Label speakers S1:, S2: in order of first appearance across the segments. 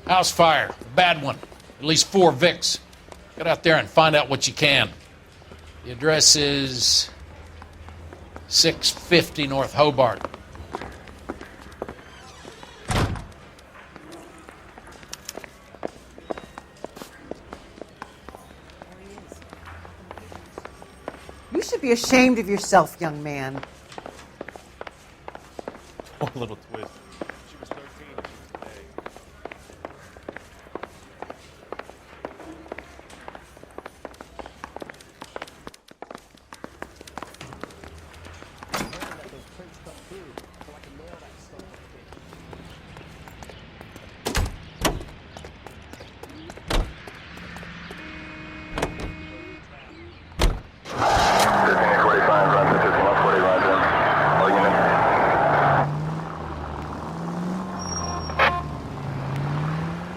S1: House fire. Bad one. At least 4 Vicks. Get out there and find out what you can. The address is 650 North Hobart.
S2: You should be ashamed of yourself, young man.
S3: Oh, a little twist. She was 13 today.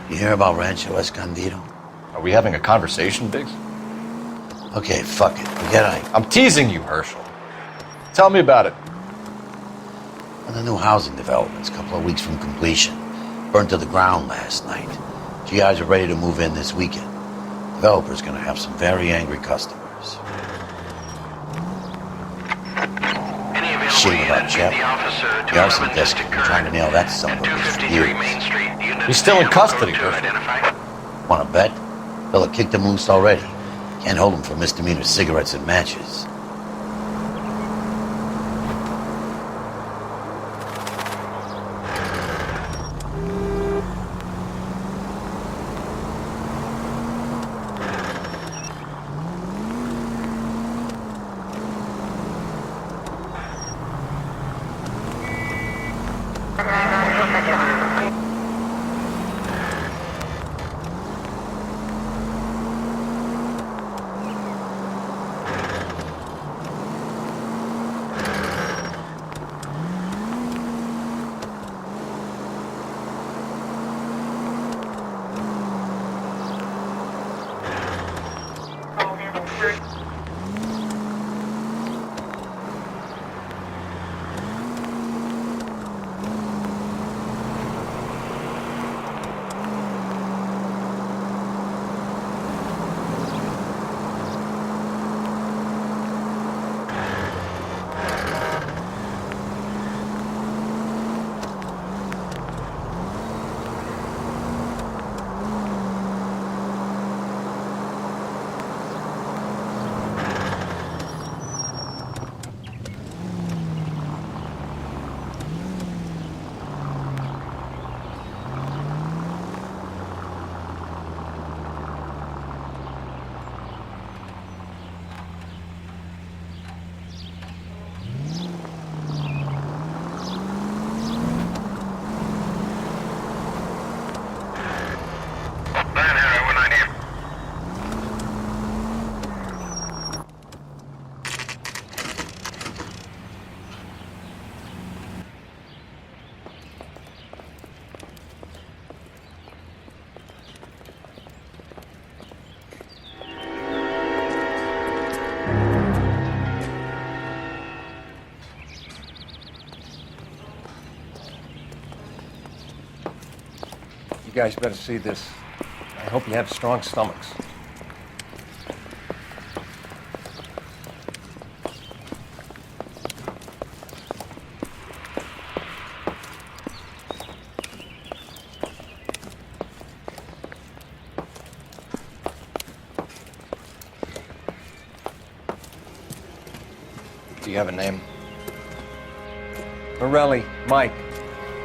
S4: You hear about Rancho Escondido?
S5: Are we having a conversation, Biggs?
S4: Okay, fuck it. Forget
S5: I'm teasing you, Herschel. Tell me about it.
S4: On the new housing developments, a couple of weeks from completion. Burned to the ground last night. GIs are ready to move in this weekend. Developer's gonna have some very angry customers. Shitting about Jeff. The arson desk has been trying to nail that son of a bitch for years.
S5: He's still in custody, Herschel.
S4: Wanna bet? Fella kicked him loose already. Can't hold him for misdemeanor cigarettes and matches.
S6: You guys better see this. I hope you have strong stomachs.
S5: Do you have a name?
S6: Morelli, Mike.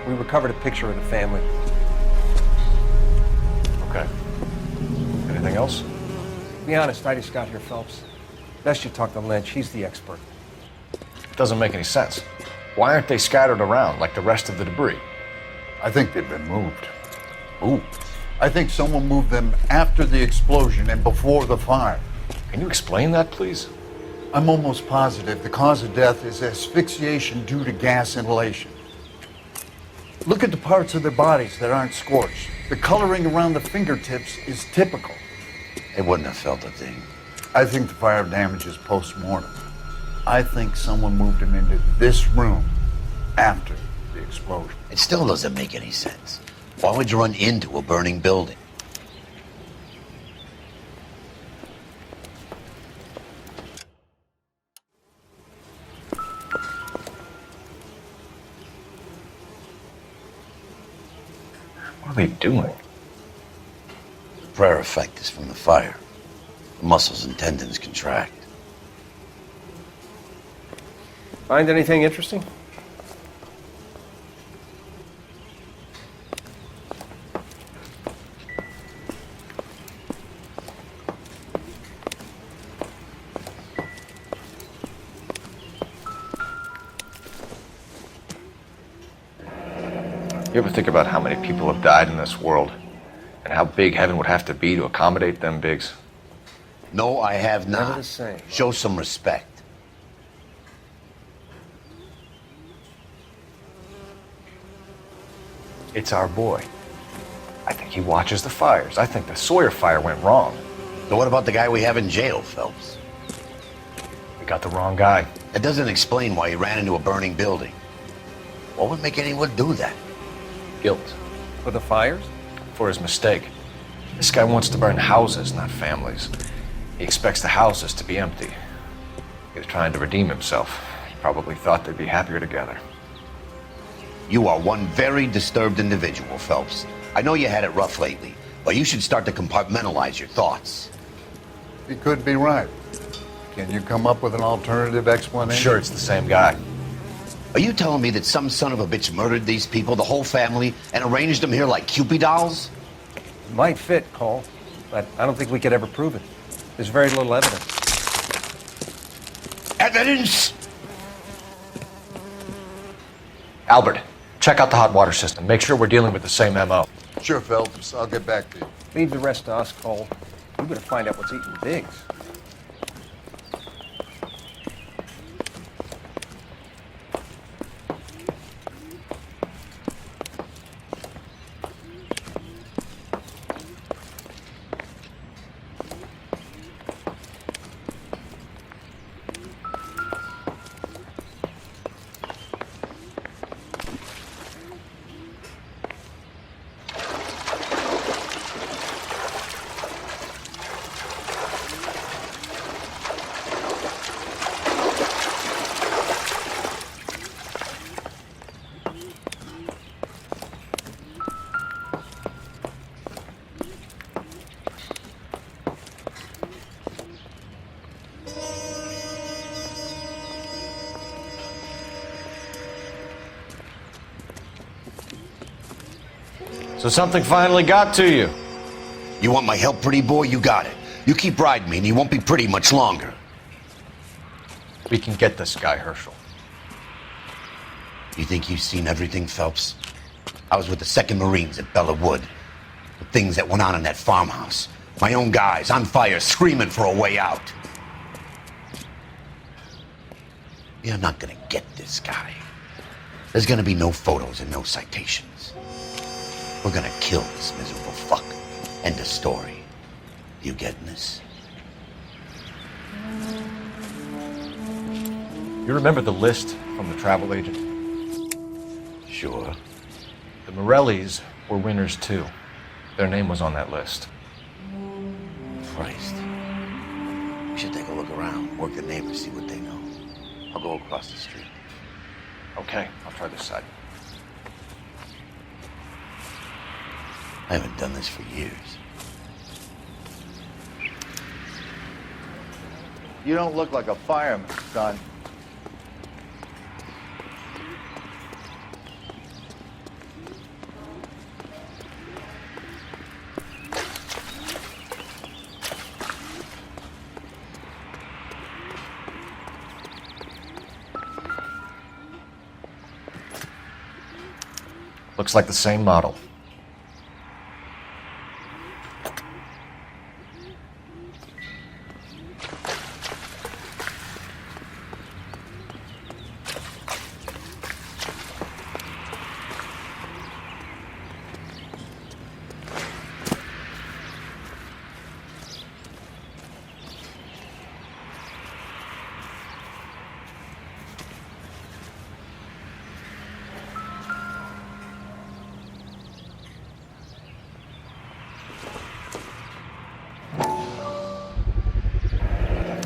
S6: We recovered a picture of the family.
S5: Okay. Anything else?
S6: Be honest, I just got here, Phelps. Best you talk to Lynch. He's the expert.
S5: Doesn't make any sense. Why aren't they scattered around like the rest of the debris?
S7: I think they've been moved. Moved? I think someone moved them after the explosion and before the fire.
S5: Can you explain that, please?
S7: I'm almost positive the cause of death is asphyxiation due to gas inhalation. Look at the parts of their bodies that aren't scorched. The coloring around the fingertips is typical.
S4: They wouldn't have felt a thing.
S7: I think the fire damage is post-mortem. I think someone moved him into this room after the explosion.
S4: It still doesn't make any sense. Why would you run into a burning building?
S5: What are they doing?
S4: The prayer effect is from the fire. The muscles and tendons contract.
S6: Find anything interesting?
S5: You ever think about how many people have died in this world? And how big heaven would have to be to accommodate them bigs?
S4: No, I have
S6: Never
S4: not.
S6: the same.
S4: Show some respect.
S5: It's our boy. I think he watches the fires. I think the Sawyer fire went wrong.
S4: So what about the guy we have in jail, Phelps?
S5: We got the wrong guy.
S4: That doesn't explain why he ran into a burning building. What would make anyone do that?
S5: Guilt.
S6: For the fires?
S5: For his mistake. This guy wants to burn houses, not families. He expects the houses to be empty. He was trying to redeem himself. He probably thought they'd be happier together.
S4: You are one very disturbed individual, Phelps. I know you had it rough lately, but you should start to compartmentalize your thoughts.
S7: He could be right. Can you come up with an alternative
S5: I'm
S7: explanation?
S5: sure it's the same guy.
S4: Are you telling me that some son of a bitch murdered these people, the whole family, and arranged them here like Cupid dolls?
S6: Might fit, Cole, but I don't think we could ever prove it. There's very little evidence.
S4: Evidence?
S5: Albert, check out the hot water system. Make sure we're dealing with the same MO.
S7: Sure, Phelps. I'll get back to you.
S6: Leave the rest to us, Cole. We better find out what's eating Biggs.
S5: So something finally got to you.
S4: You want my help, pretty boy? You got it. You keep riding me and you won't be pretty much longer.
S5: We can get this guy, Herschel.
S4: You think you've seen everything, Phelps? I was with the 2nd Marines at Bella Wood. The things that went on in that farmhouse. My own guys on fire, screaming for a way out. You're not gonna get this guy. There's gonna be no photos and no citations. We're gonna kill this miserable fuck. End of story. You getting this?
S5: You remember the list from the travel agent?
S4: Sure.
S5: The Morellis were winners too. Their name was on that list.
S4: Christ. We should take a look around, work the neighbors, see what they know. I'll go across the street.
S5: Okay, I'll try this side.
S4: I haven't done this for years.
S8: You don't look like a fireman, son.
S5: Looks like the same model.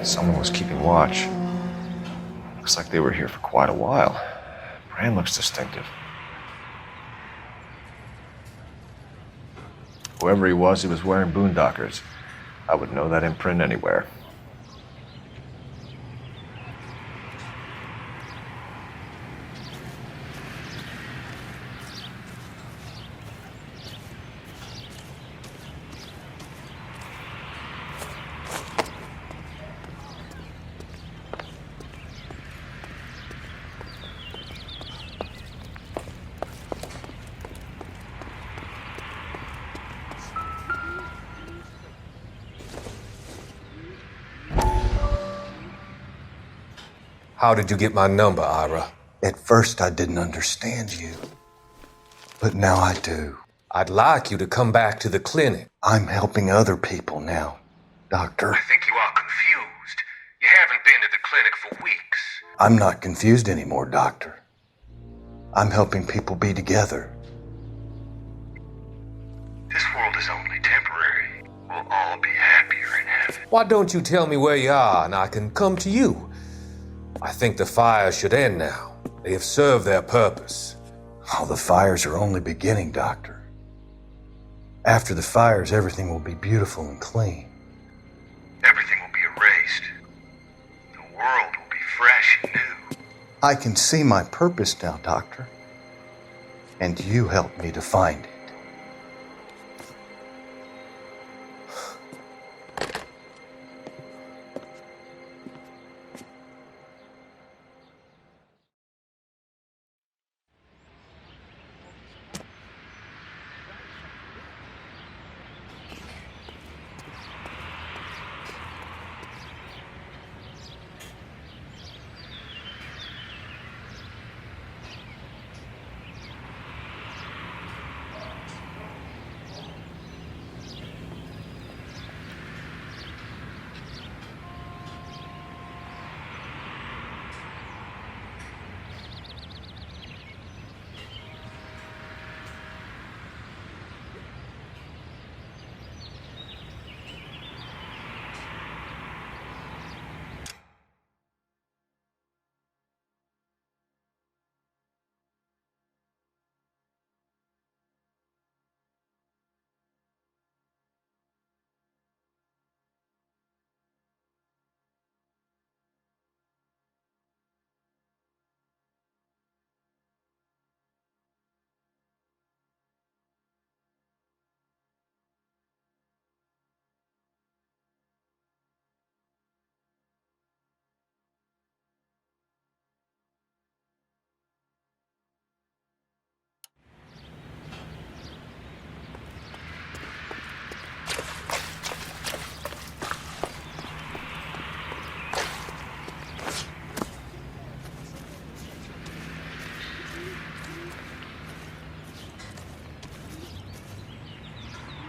S5: Someone was keeping watch. Looks like they were here for quite a while. Brand looks distinctive. Whoever he was wearing boondockers. I would know that imprint anywhere.
S9: How did you get my number, Ira?
S10: At first, I didn't understand you. But now I do.
S9: I'd like you to come back to the clinic.
S10: I'm helping other people now, Doctor.
S9: I think you are confused. You haven't been to the clinic for weeks.
S10: I'm not confused anymore, Doctor. I'm helping people be together.
S9: This world is only temporary. We'll all be happier in heaven. Why don't you tell me where you are and I can come to you? I think the fires should end now. They have served their purpose.
S10: Oh, the fires are only beginning, Doctor. After the fires, everything will be beautiful and clean.
S9: Everything will be erased. The world will be fresh and new.
S10: I can see my purpose now, Doctor. And you helped me to find it.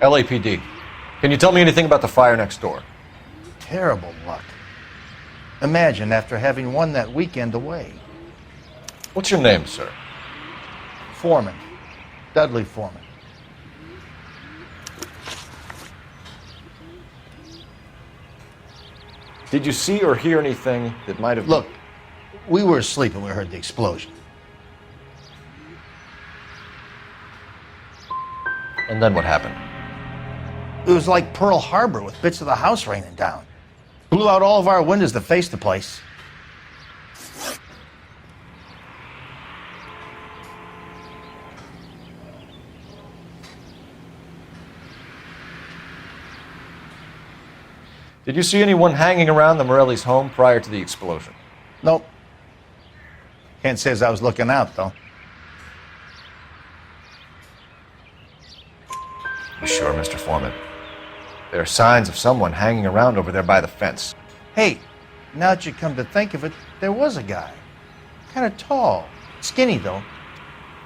S5: LAPD, can you tell me anything about the fire next door?
S8: Terrible luck. Imagine after having won that weekend away.
S5: What's your name, sir?
S8: Foreman. Dudley Foreman.
S5: Did you see or hear anything that might have...
S8: Look, we were asleep when we heard the explosion.
S5: And then what happened?
S8: It was like Pearl Harbor with bits of the house raining down. Blew out all of our windows to face the place.
S5: Did you see anyone hanging around the Morelli's home prior to the explosion?
S8: Nope. Can't say as I was looking out, though.
S5: You sure, Mr. Foreman? There are signs of someone hanging around over there by the fence.
S8: Hey, now that you come to think of it, there was a guy. Kind of tall. Skinny, though.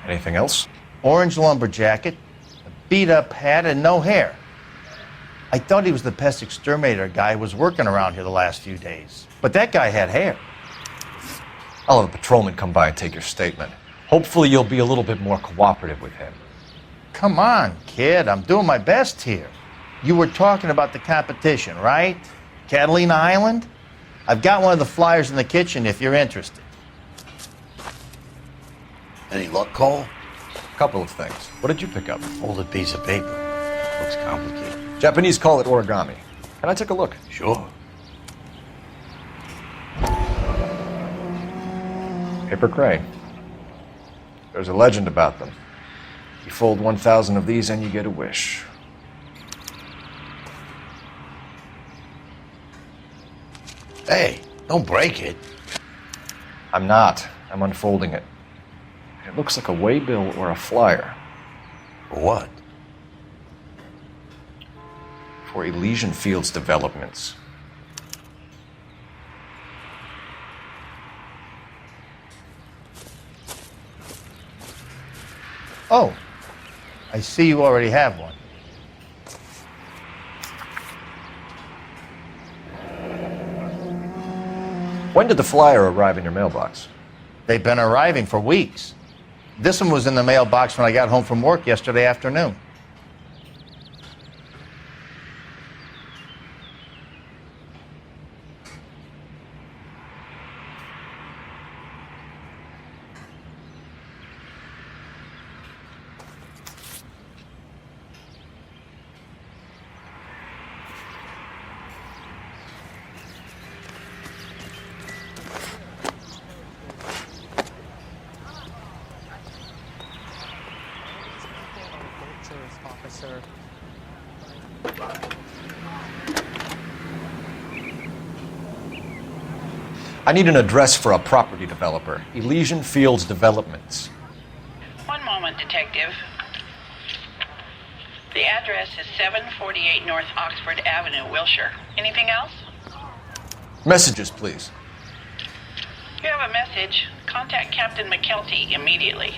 S5: Anything else?
S8: Orange lumber jacket, a beat-up hat, and no hair. I thought he was the pest exterminator guy who was working around here the last few days. But that guy had hair.
S5: I'll have a patrolman come by and take your statement. Hopefully you'll be a little bit more cooperative with him.
S8: Come on, kid. I'm doing my best here. You were talking about the competition, right? Catalina Island? I've got one of the flyers in the kitchen if you're interested.
S4: Any luck, Cole?
S5: Couple of things. What did you pick up?
S4: Folded piece of paper. Looks complicated.
S5: Japanese call it origami. Can I take a look?
S4: Sure.
S5: Paper crane. There's a legend about them. You fold 1,000 of these and you get a wish.
S4: Hey, don't break it.
S5: I'm not. I'm unfolding it. It looks like a waybill or a flyer.
S4: For what?
S5: For Elysian Fields Developments.
S8: Oh, I see you already have one.
S5: When did the flyer arrive in your mailbox?
S8: They've been arriving for weeks. This one was in the mailbox when I got home from work yesterday afternoon.
S2: Officer.
S5: I need an address for a property developer. Elysian Fields Developments.
S11: One moment, Detective. The address is 748 North Oxford Avenue, Wilshire. Anything else?
S5: Messages, please.
S11: You have a message. Contact Captain McKelty immediately.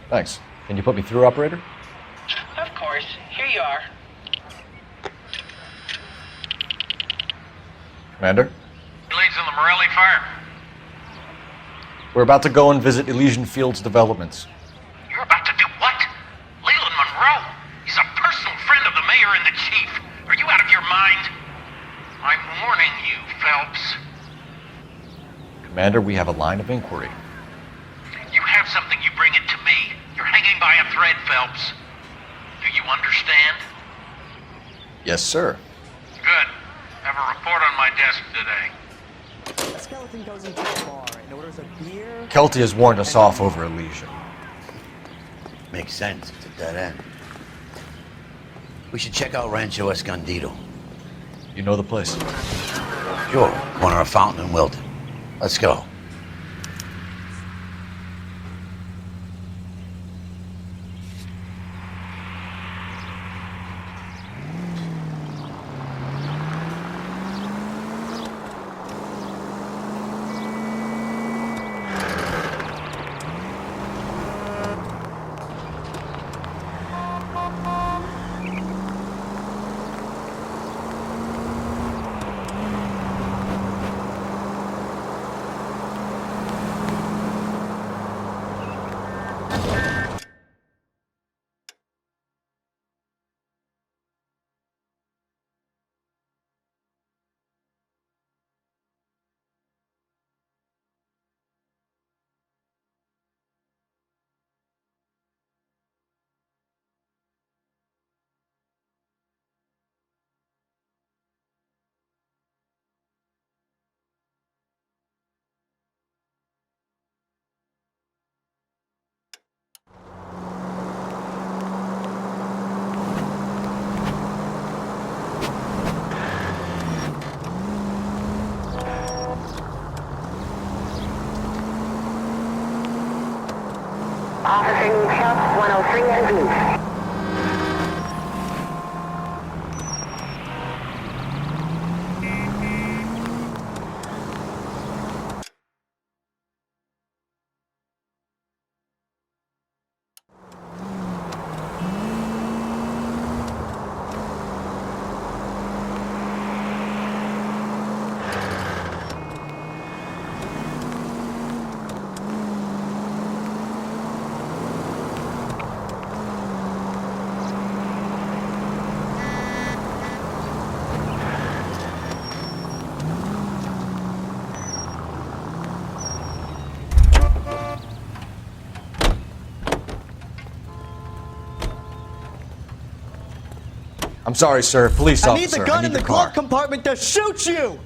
S5: Thanks. Can you put me through, operator?
S11: Of course. Here you are.
S5: Commander?
S12: Leads in the Morelli fire.
S5: We're about to go and visit Elysian Fields Developments.
S12: You're about to do what? Leland Monroe? He's a personal friend of the mayor and the chief. Are you out of your mind? I'm warning you, Phelps.
S5: Commander, we have a line of inquiry.
S12: You have something, you bring it to me. You're hanging by a thread, Phelps. Do you understand?
S5: Yes, sir.
S12: Good. Have a report on my desk today.
S13: A skeleton goes into a bar and orders a beer.
S5: Kelty has warned us off over Elysian.
S4: Makes sense. It's a dead end. We should check out Rancho Escondido.
S5: You know the place?
S4: Sure. Corner of Fountain and Wilton. Let's go.
S11: Officer needs help. 103 and Blue.
S5: I'm sorry, sir. Police
S13: I
S5: officer.
S13: need the gun in the
S5: car.
S13: glove compartment to shoot you!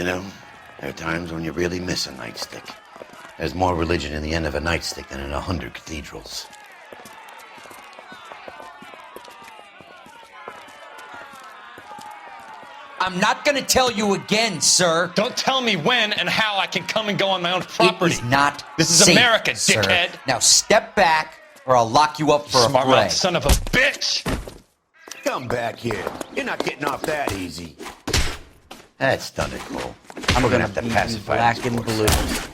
S4: You know, there are times when you really miss a nightstick. There's more religion in the end of a nightstick than in 100 cathedrals.
S14: I'm not gonna tell you again, sir.
S15: Don't tell me when and how I can come and go on my own property.
S14: It is not
S15: This is
S14: safe,
S15: America,
S14: sir.
S15: dickhead.
S14: Now step back, or I'll lock you up for
S15: Smart
S14: a fray.
S15: mouth son of a bitch.
S4: Come back here. You're not getting off that easy. That's done it, Cole.
S14: I'm
S4: We're
S14: gonna
S4: have to
S14: be
S4: pacify
S14: black
S4: these
S14: and
S4: poor
S14: blue.
S4: souls.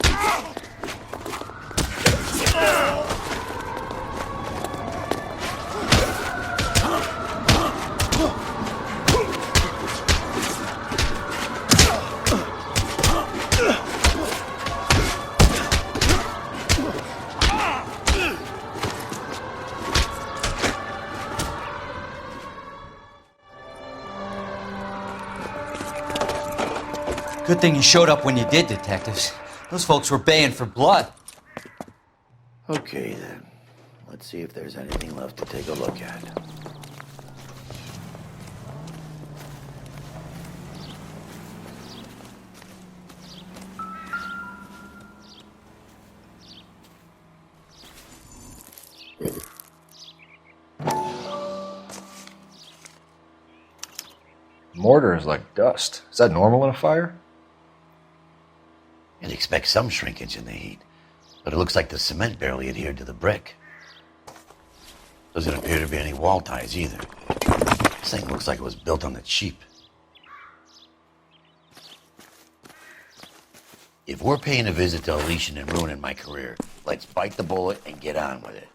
S14: Good thing you showed up when you did, detectives. Those folks were baying for blood.
S4: Okay, then. Let's see if there's anything left to take a look at.
S5: Mortar is like dust. Is that normal in a fire?
S4: You'd expect some shrinkage in the heat, but it looks like the cement barely adhered to the brick. Doesn't appear to be any wall ties either. This thing looks like it was built on the cheap. If we're paying a visit to Elysian and ruining my career, let's bite the bullet and get on with it.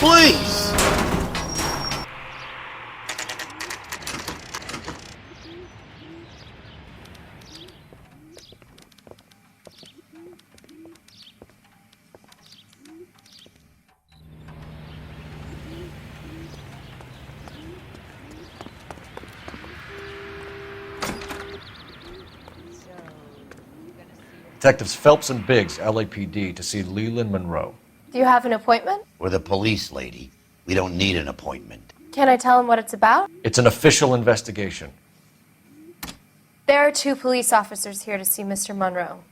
S4: Please!
S5: Detectives Phelps and Biggs, LAPD, to see Leland Monroe.
S16: Do you have an appointment?
S4: We're the police, lady. We don't need an appointment.
S16: Can I tell him what it's about?
S5: It's an official investigation.
S16: There are 2 police officers here to see Mr. Monroe.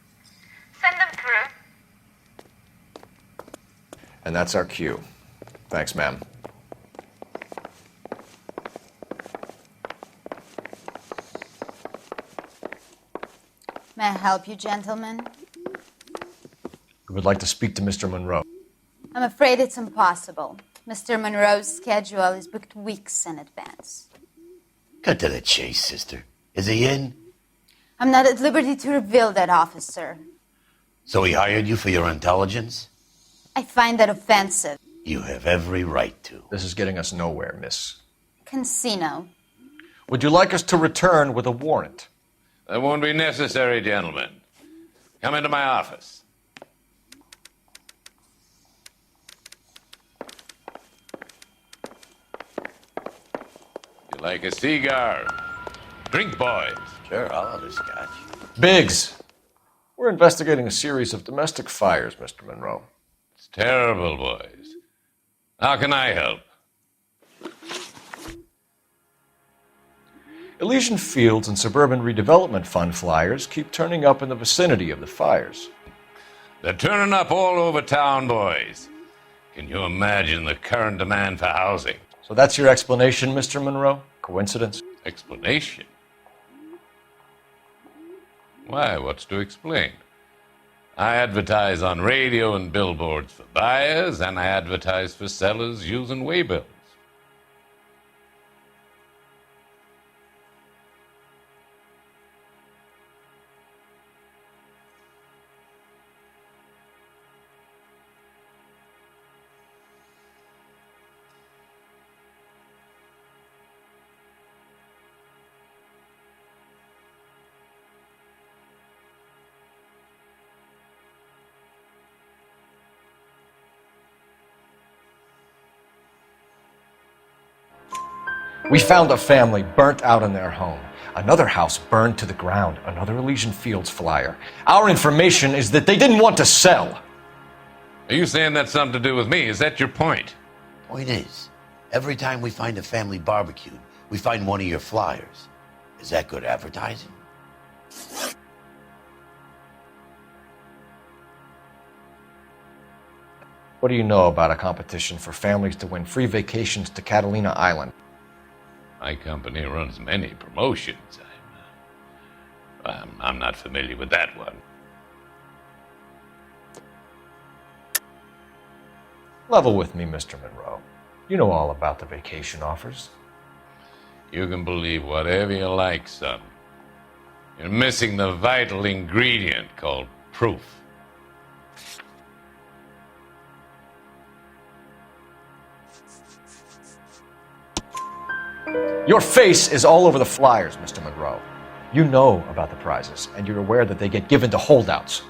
S11: Send them through.
S5: And that's our cue. Thanks, ma'am.
S17: May I help you, gentlemen?
S5: We would like to speak to Mr. Monroe.
S17: I'm afraid it's impossible. Mr. Monroe's schedule is booked weeks in advance.
S4: Cut to the chase, sister. Is he in?
S17: I'm not at liberty to reveal that, officer.
S4: So he hired you for your intelligence?
S17: I find that offensive.
S4: You have every right to.
S5: This is getting us nowhere, miss.
S17: Casino.
S5: Would you like us to return with a warrant?
S18: That won't be necessary, gentlemen. Come into my office. You like a cigar? Drink, boys.
S4: Sure, I'll have a scotch.
S5: Biggs! We're investigating a series of domestic fires, Mr. Monroe.
S18: It's terrible, boys. How can I help?
S5: Elysian Fields and Suburban Redevelopment Fund flyers keep turning up in the vicinity of the fires.
S18: They're turning up all over town, boys. Can you imagine the current demand for housing?
S5: So that's your explanation, Mr. Monroe? Coincidence?
S18: Explanation? Why, what's to explain? I advertise on radio and billboards for buyers, and I advertise for sellers using waybills.
S5: We found a family burnt out in their home. Another house burned to the ground. Another Elysian Fields flyer. Our information is that they didn't want to sell.
S18: Are you saying that's something to do with me? Is that your point?
S4: Point is, every time we find a family barbecued, we find one of your flyers. Is that good advertising?
S5: What do you know about a competition for families to win free vacations to Catalina Island?
S18: My company runs many promotions. I'm not familiar with that one.
S5: Level with me, Mr. Monroe. You know all about the vacation offers.
S18: You can believe whatever you like, son. You're missing the vital ingredient called proof.
S5: Your face is all over the flyers, Mr. Monroe. You know about the prizes, and you're aware that they get given to holdouts.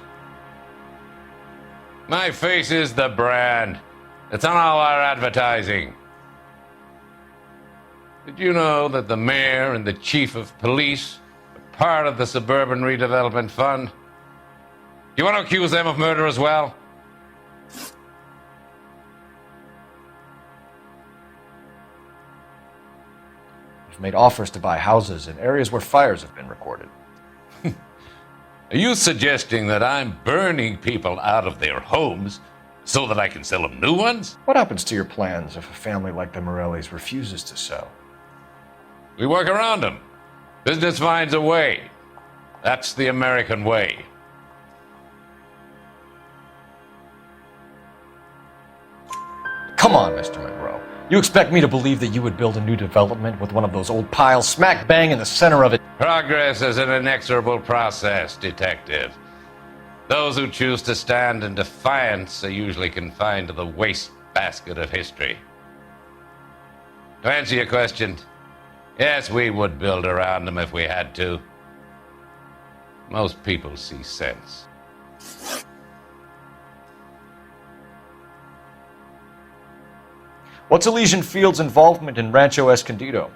S18: My face is the brand. It's on all our advertising. Did you know that the mayor and the chief of police are part of the Suburban Redevelopment Fund? Do you want to accuse them of murder as well?
S5: We've made offers to buy houses in areas where fires have been recorded.
S18: Are you suggesting that I'm burning people out of their homes so that I can sell them new ones?
S5: What happens to your plans if a family like the Morellis refuses to sell?
S18: We work around them. Business finds a way. That's the American way.
S5: Come on, Mr. Monroe. You expect me to believe that you would build a new development with one of those old piles smack bang in the center of it?
S18: Progress is an inexorable process, detective. Those who choose to stand in defiance are usually confined to the wastebasket of history. To answer your question, yes, we would build around them if we had to. Most people see sense.
S5: What's Elysian Fields' involvement in Rancho Escondido?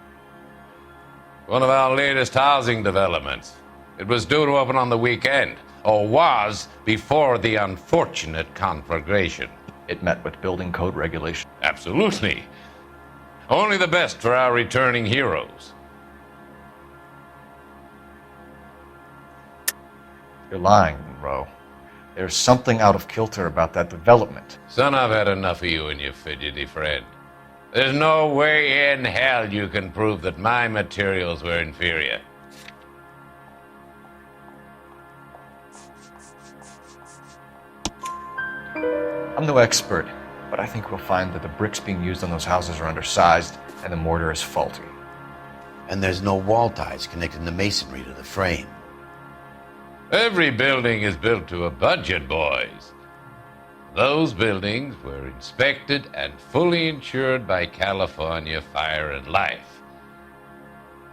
S18: One of our latest housing developments. It was due to open on the weekend. or was before the unfortunate conflagration.
S5: It met with building code regulation.
S18: Absolutely. Only the best for our returning heroes.
S5: You're lying, Monroe. There's something out of kilter about that development.
S18: Son, I've had enough of you and your fidgety friend. There's no way in hell you can prove that my materials were inferior.
S5: I'm no expert, but I think we'll find that the bricks being used on those houses are undersized and the mortar is faulty.
S4: And there's no wall ties connecting the masonry to the frame.
S18: Every building is built to a budget, boys. Those buildings were inspected and fully insured by California Fire and Life.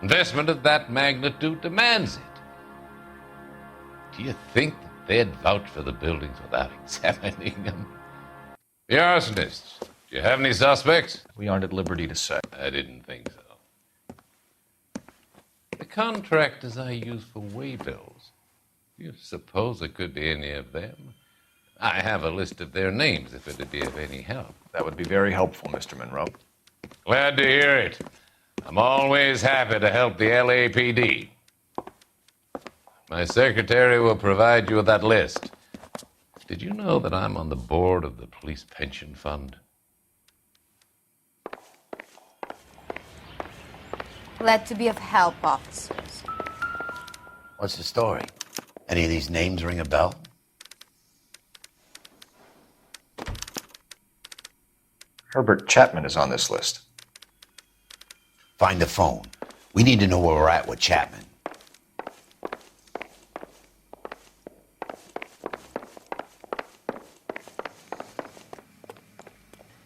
S18: Investment of that magnitude demands it. Do you think that they'd vouch for the buildings without examining them? The arsonists, do you have any suspects?
S5: We aren't at liberty to say.
S18: I didn't think so. The contractors I use for waybills, do you suppose it could be any of them? I have a list of their names if it'd be of any help.
S5: That would be very helpful, Mr. Monroe.
S18: Glad to hear it. I'm always happy to help the LAPD. My secretary will provide you with that list. Did you know that I'm on the board of the police pension fund?
S17: Glad to be of help, officers.
S4: What's the story? Any of these names ring a bell?
S5: Herbert Chapman is on this list.
S4: Find the phone. We need to know where we're at with Chapman.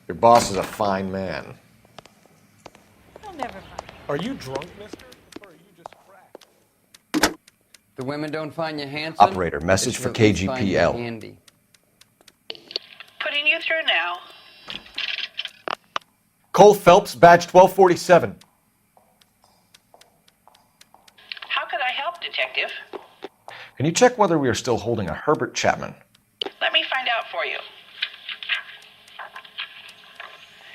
S5: Your boss is a fine man.
S3: Are you drunk, mister? Or are you just cracked?
S19: The women don't find you handsome?
S5: Operator, message for
S19: They should at least find you
S5: KGPL.
S19: handy.
S11: Putting you through now.
S5: Cole Phelps, badge 1247.
S11: How could I help, Detective?
S5: Can you check whether we are still holding a Herbert Chapman?
S11: Let me find out for you.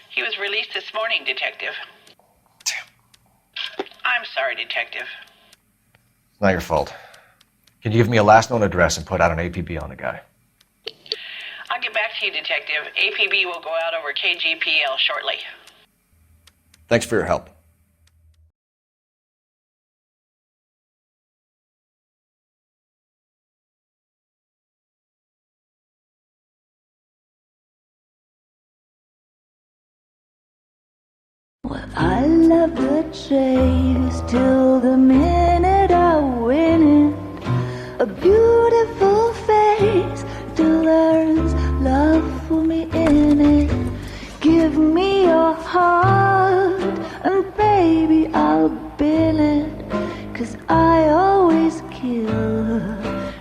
S11: He was released this morning, Detective. I'm sorry, Detective.
S5: It's not your fault. Can you give me a last known address and put out an APB on the guy?
S11: I'll get back to you, Detective. APB will go out over KGPL shortly.
S5: Thanks for your help.
S20: I love the chase till the minute I win it. A beautiful face till there's love for me in it. Give me your heart and baby I'll bill it. 'Cause I always kill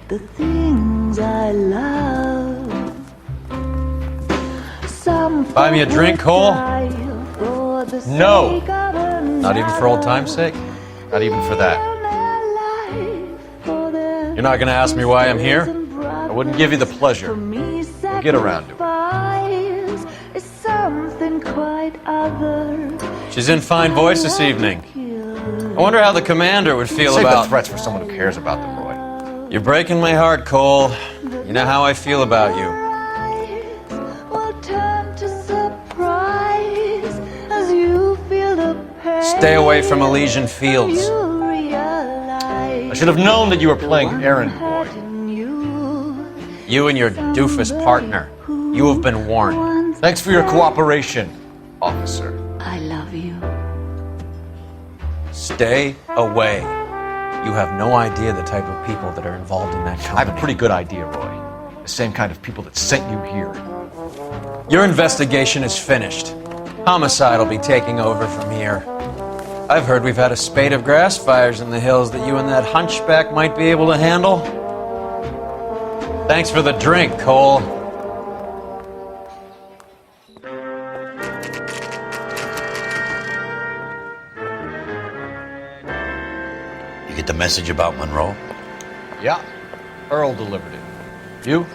S20: the things I love. Some
S14: Buy me a drink, Cole?
S5: No!
S14: Not even for old time's sake?
S5: Not even for that.
S14: You're not gonna ask me why I'm here?
S5: I wouldn't give you the pleasure. We'll get around to it.
S20: Is something quite other.
S14: She's in fine voice this evening. I wonder how the commander would feel
S5: Save
S14: about...
S5: the threats for someone who cares about them, Roy.
S14: You're breaking my heart, Cole. You know how I feel about you.
S20: Will turn to surprise as you feel the pain.
S14: Stay away from Elysian Fields.
S5: I should have known that you were playing errand boy.
S14: You and your doofus partner. You have been warned.
S5: Thanks for your cooperation, officer.
S20: I love you.
S14: Stay away. You have no idea the type of people that are involved in that
S5: I
S14: company.
S5: have a pretty good idea, Roy. The same kind of people that sent you here.
S14: Your investigation is finished. Homicide will be taking over from here. I've heard we've had a spate of grass fires in the hills that you and that hunchback might be able to handle. Thanks for the drink, Cole.
S4: You get the message about Monroe?
S5: Yeah.
S14: Earl delivered it. You?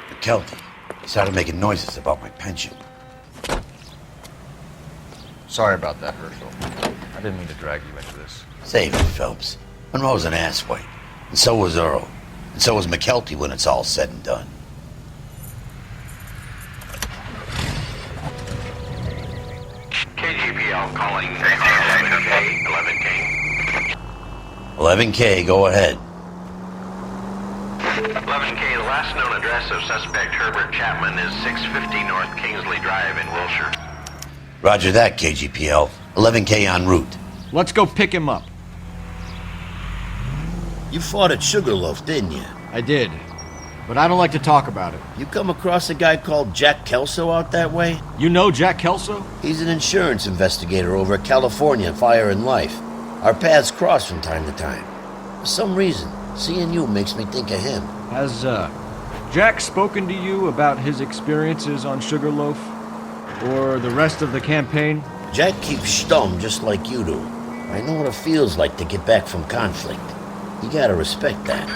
S4: McKelty. He started making noises about my pension.
S5: Sorry about that, Herschel. I didn't mean to drag you into this.
S4: Save it, Phelps. Monroe's an asswipe. And so was Earl. And so was McKelty when it's all said and done.
S12: KGPL calling 11K, 11K.
S4: 11K, go ahead.
S12: 11K, the last known address of suspect Herbert Chapman is 650 North Kingsley Drive in Wilshire.
S4: Roger that, KGPL. 11K en route.
S6: Let's go pick him up.
S21: You fought at Sugarloaf, didn't you?
S6: I did, but I don't like to talk about it.
S21: You come across a guy called Jack Kelso out that way?
S6: You know Jack Kelso?
S21: He's an insurance investigator over at California Fire and Life. Our paths cross from time to time. For some reason, seeing you makes me think of him.
S6: Has, Jack spoken to you about his experiences on Sugarloaf? Or the rest of the campaign?
S21: Jack keeps stum just like you do. I know what it feels like to get back from conflict. You gotta respect that.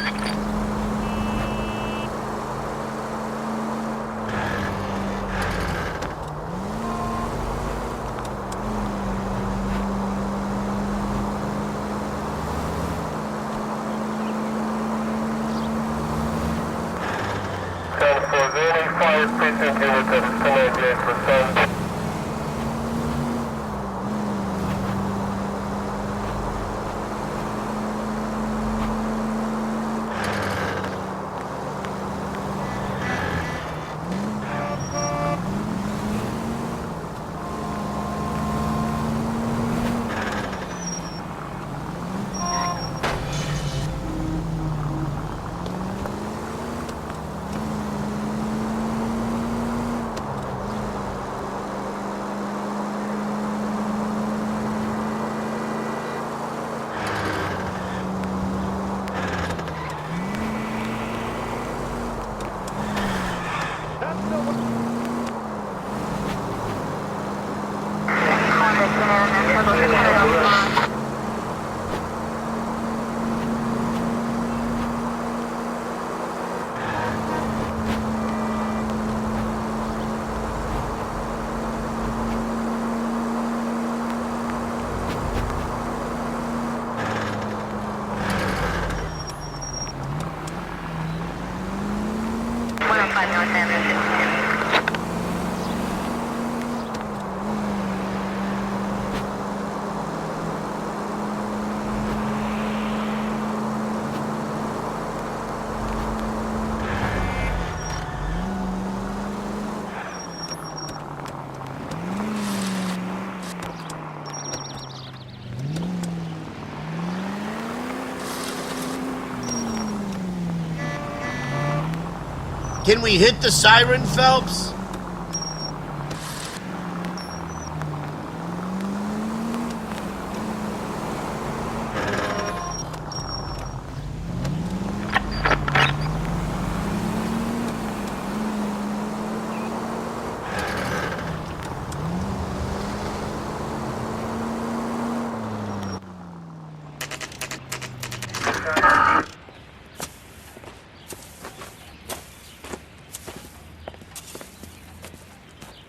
S21: Can we hit the siren, Phelps?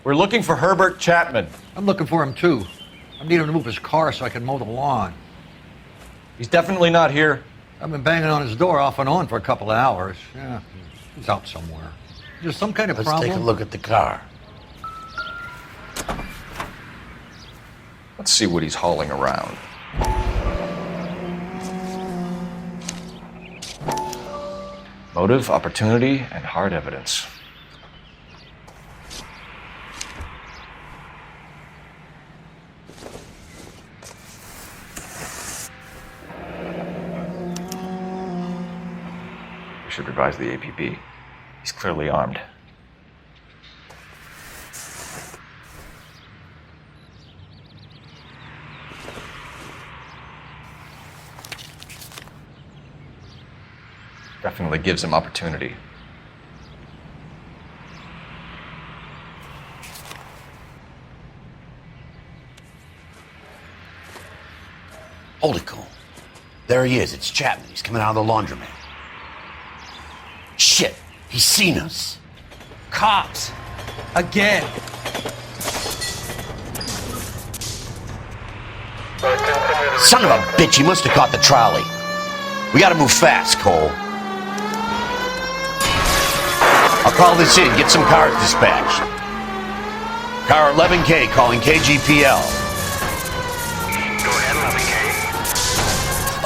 S5: We're looking for Herbert Chapman.
S22: I'm looking for him too. I need him to move his car so I can mow the lawn.
S5: He's definitely not here.
S22: I've been banging on his door off and on for a couple of hours. Yeah, he's out somewhere. Is there some kind of
S4: Let's
S22: problem?
S4: take a look at the car.
S5: Let's see what he's hauling around. Motive, opportunity, and hard evidence. We should revise the APB. He's clearly armed. Definitely gives him opportunity.
S4: Hold it, Cole. There he is. It's Chapman. He's coming out of the laundromat.
S21: seen us.
S14: Cops. Again.
S21: Son of a bitch, he must have caught the trolley. We gotta move fast, Cole. I'll call this in, get some cars dispatched. Car 11K calling KGPL.
S12: Go ahead, 11K.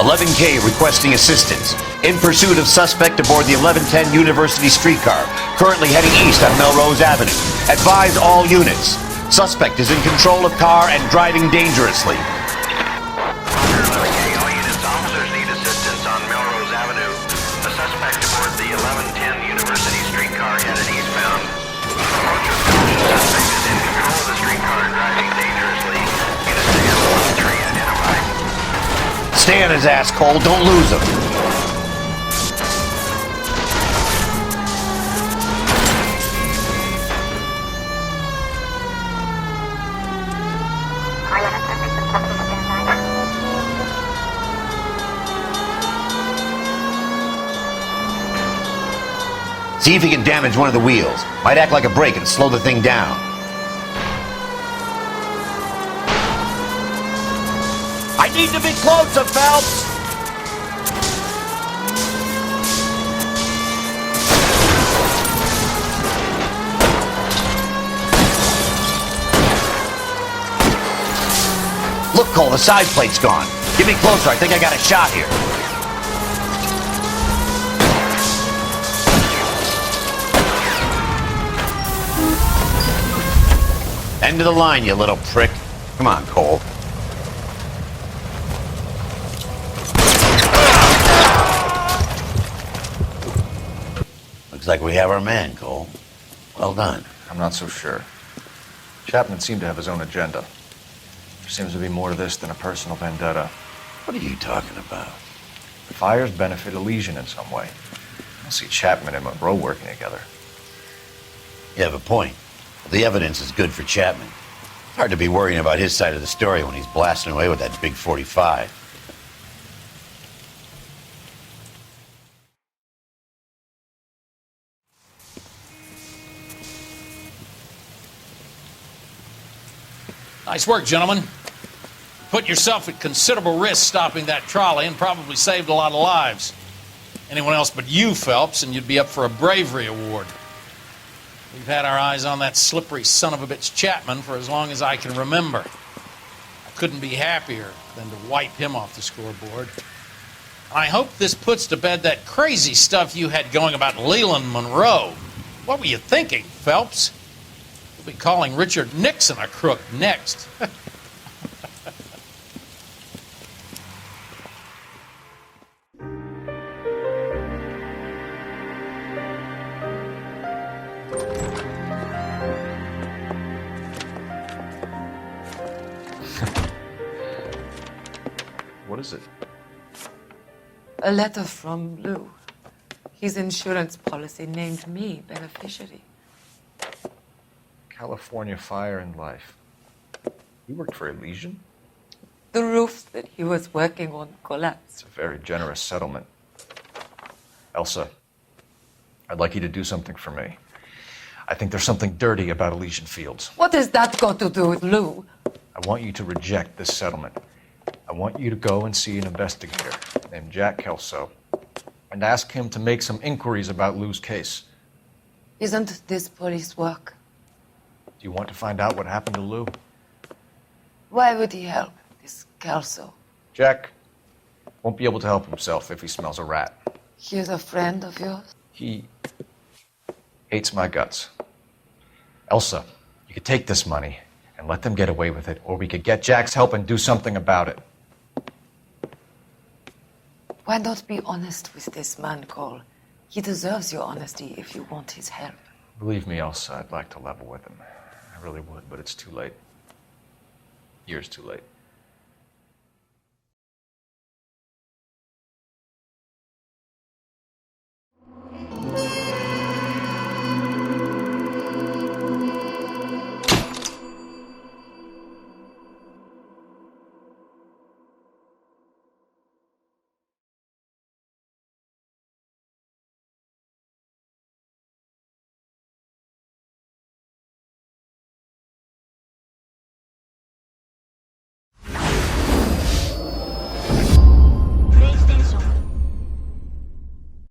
S21: 11K requesting assistance. In pursuit of suspect aboard the 1110 University streetcar, currently heading east on Melrose Avenue. Advise all units. Suspect is in control of car and driving dangerously.
S12: All units, officers need assistance on Melrose Avenue. A suspect aboard the 1110 University streetcar headed eastbound. Suspect is in control of the streetcar and driving dangerously. Units 1-3 identified.
S21: Stay on his ass, Cole. Don't lose him. See if he can damage one of the wheels. Might act like a brake and slow the thing down. I need to be closer, Phelps! Look, Cole, the side plate's gone. Get me closer. I think I got a shot here. End of the line, you little prick. Come on, Cole. Looks like we have our man, Cole. Well done.
S5: I'm not so sure. Chapman seemed to have his own agenda. There seems to be more to this than a personal vendetta.
S21: What are you talking about?
S5: The fires benefit Elysian in some way. I don't see Chapman and Monroe working together.
S21: You have a point. The evidence is good for Chapman. It's hard to be worrying about his side of the story when he's blasting away with that big 45.
S1: Nice work, gentlemen. Put yourself at considerable risk stopping that trolley and probably saved a lot of lives. Anyone else but you, Phelps, and you'd be up for a bravery award. We've had our eyes on that slippery son of a bitch Chapman for as long as I can remember. I couldn't be happier than to wipe him off the scoreboard. I hope this puts to bed that crazy stuff you had going about Leland Monroe. What were you thinking, Phelps? We'll be calling Richard Nixon a crook next.
S5: What is it?
S7: A letter from Lou. His insurance policy named me beneficiary.
S5: California Fire and Life. You worked for Elysian?
S7: The roofs that he was working on collapsed.
S5: It's a very generous settlement. Elsa, I'd like you to do something for me. I think there's something dirty about Elysian Fields.
S7: What has that got to do with Lou?
S5: I want you to reject this settlement. I want you to go and see an investigator named Jack Kelso and ask him to make some inquiries about Lou's case.
S7: Isn't this police work?
S5: Do you want to find out what happened to Lou?
S7: Why would he help this Caso?
S5: Jack won't be able to help himself if he smells a rat.
S7: He is a friend of yours?
S5: He hates my guts. Elsa, you could take this money and let them get away with it, or we could get Jack's help and do something about it.
S7: Why not be honest with this man, Cole? He deserves your honesty if you want his help.
S5: Believe me, Elsa, I'd like to level with him. I really would, but it's too late. Years too late.